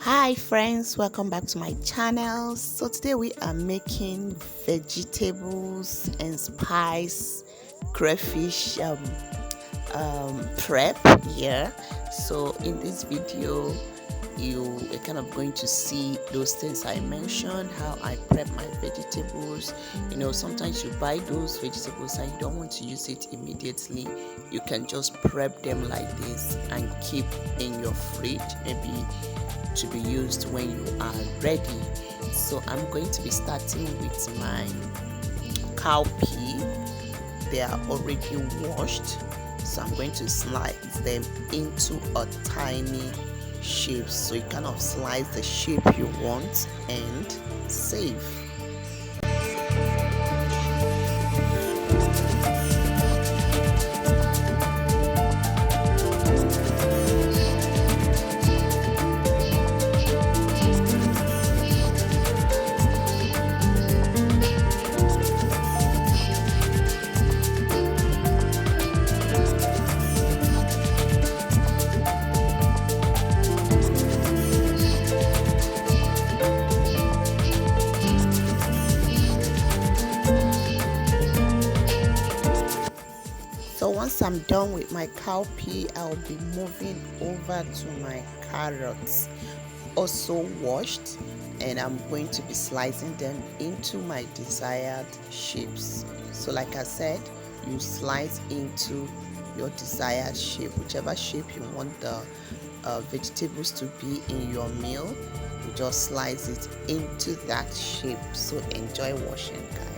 Hi friends, welcome back to my channel. So today we are making vegetables and spice crayfish prep here. So in this video you are kind of going to see those things I mentioned, how I prep my vegetables. Sometimes you buy those vegetables and you don't want to use it immediately. You can just prep them like this and keep in your fridge, maybe to be used when you are ready. So I'm going to be starting with my cowpea. They are already washed, so I'm going to slice them into a tiny shape. So you kind of slice the shape you want and save. So once I'm done with my cowpea, I'll be moving over to my carrots, also washed, and I'm going to be slicing them into my desired shapes. So like I said, you slice into your desired shape, whichever shape you want the vegetables to be in your meal. You just slice it into that shape. So enjoy washing, guys.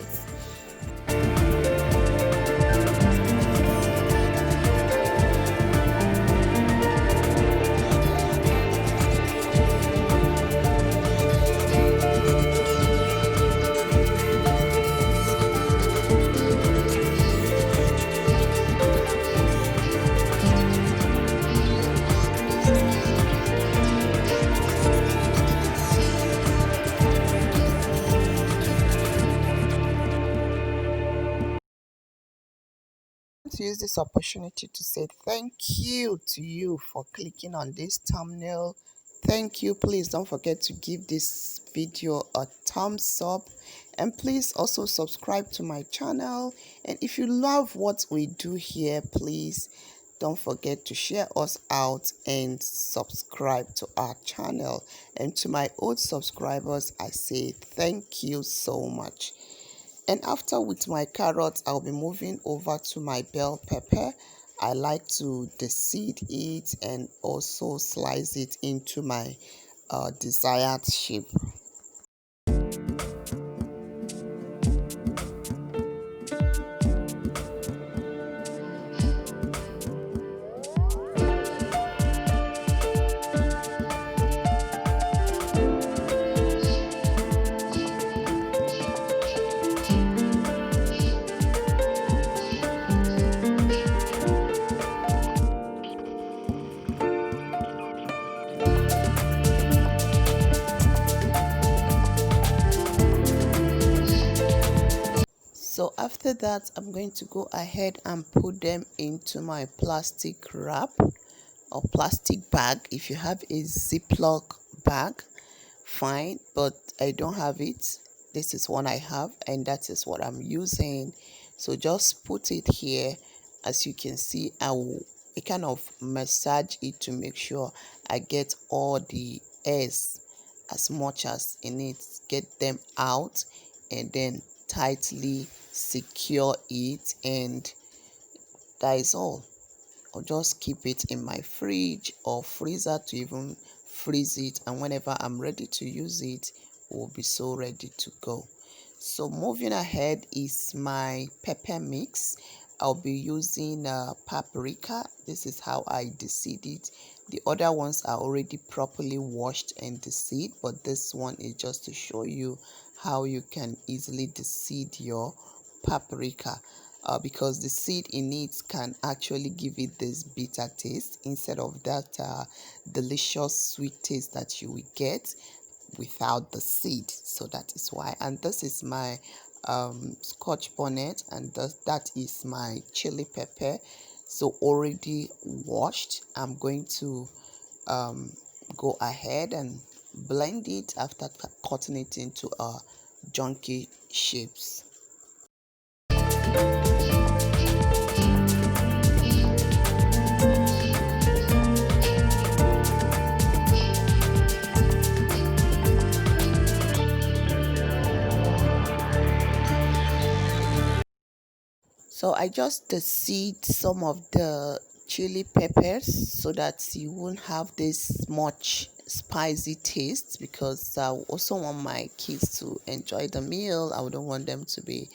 To use this opportunity to say thank you to you for clicking on this thumbnail. Thank you. Please don't forget to give this video a thumbs up, and please also subscribe to my channel. And if you love what we do here, please don't forget to share us out and subscribe to our channel. And to my old subscribers, I say thank you so much. And after with my carrots, I'll be moving over to my bell pepper. I like to deseed it and also slice it into my desired shape. So after that, I'm going to go ahead and put them into my plastic wrap or plastic bag. If you have a Ziploc bag, fine, but I don't have it. This is one I have, and that is what I'm using. So just put it here. As you can see, I kind of massage it to make sure I get all the airs as much as in it, get them out, and then tightly secure it, and that is all. I'll just keep it in my fridge or freezer to even freeze it, and whenever I'm ready to use it, will be so ready to go. So moving ahead is my pepper mix. I'll be using paprika. This is how I deseed it. The other ones are already properly washed and deseed, but this one is just to show you how you can easily deseed your paprika. Because the seed in it can actually give it this bitter taste instead of that delicious sweet taste that you will get without the seed. So that is why. And this is my scotch bonnet, and that is my chili pepper. So already washed. I'm going to go ahead and blend it after cutting it into chunky shapes. So I just seed some of the chili peppers so that you won't have this much spicy taste, because I also want my kids to enjoy the meal. I wouldn't want them to be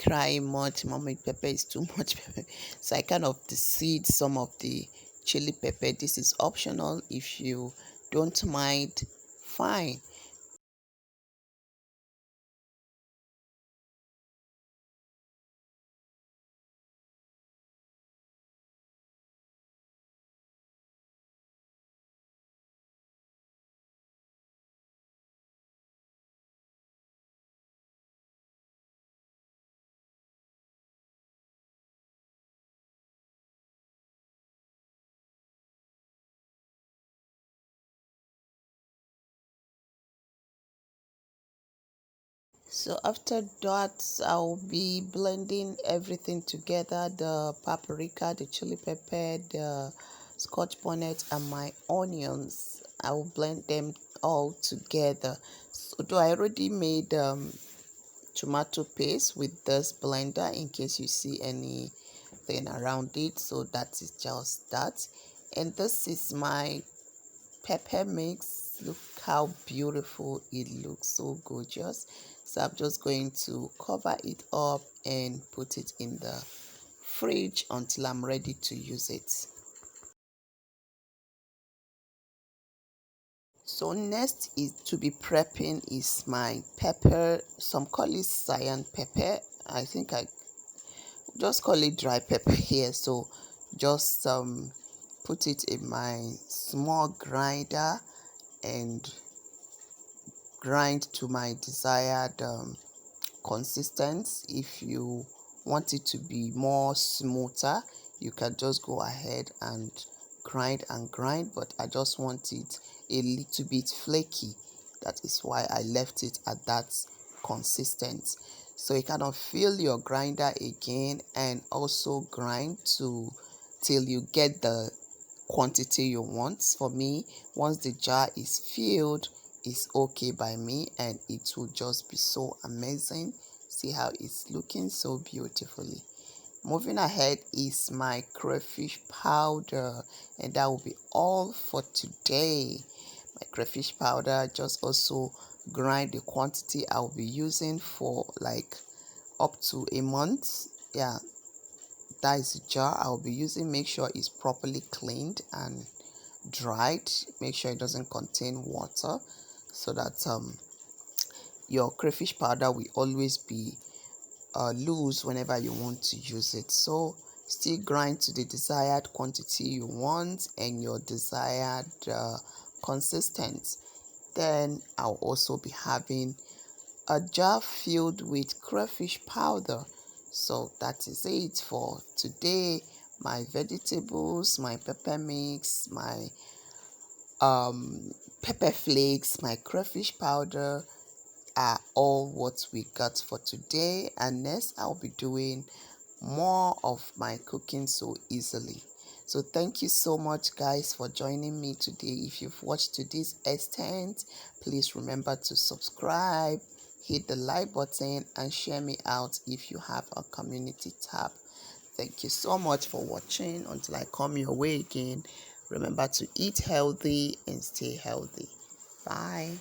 crying much, mommy, pepper is too much pepper. So I kind of seed some of the chili pepper. This is optional. If you don't mind, fine. So after that, I'll be blending everything together: the paprika, the chili pepper, the scotch bonnet, and my onions. I will blend them all together. So though I already made tomato paste with this blender in case you see anything around it. So that is just that. And this is my pepper mix. Look how beautiful it looks, so gorgeous. So I'm just going to cover it up and put it in the fridge until I'm ready to use it. So next is to be prepping is my pepper. Some call it cyan pepper. I think I just call it dry pepper here. So just put it in my small grinder and grind to my desired consistency. If you want it to be more smoother, you can just go ahead and grind, but I just want it a little bit flaky. That is why I left it at that consistency. So you kind of fill your grinder again and also grind to till you get the quantity you want. For me, once the jar is filled, is okay by me, and it will just be so amazing. See how it's looking so beautifully. Moving ahead is my crayfish powder, and that will be all for today. My crayfish powder, just also grind the quantity I'll be using for like up to a month. Yeah, that is a jar I'll be using. Make sure it's properly cleaned and dried. Make sure it doesn't contain water, so that your crayfish powder will always be loose whenever you want to use it. So still grind to the desired quantity you want and your desired consistency. Then I'll also be having a jar filled with crayfish powder. So that is it for today. My vegetables, my pepper mix, my pepper flakes, my crayfish powder are all what we got for today. And next I'll be doing more of my cooking so easily. So thank you so much, guys, for joining me today. If you've watched to this extent, please remember to subscribe, hit the like button, and share me out if you have a community tab. Thank you so much for watching. Until I come your way again, remember to eat healthy and stay healthy. Bye.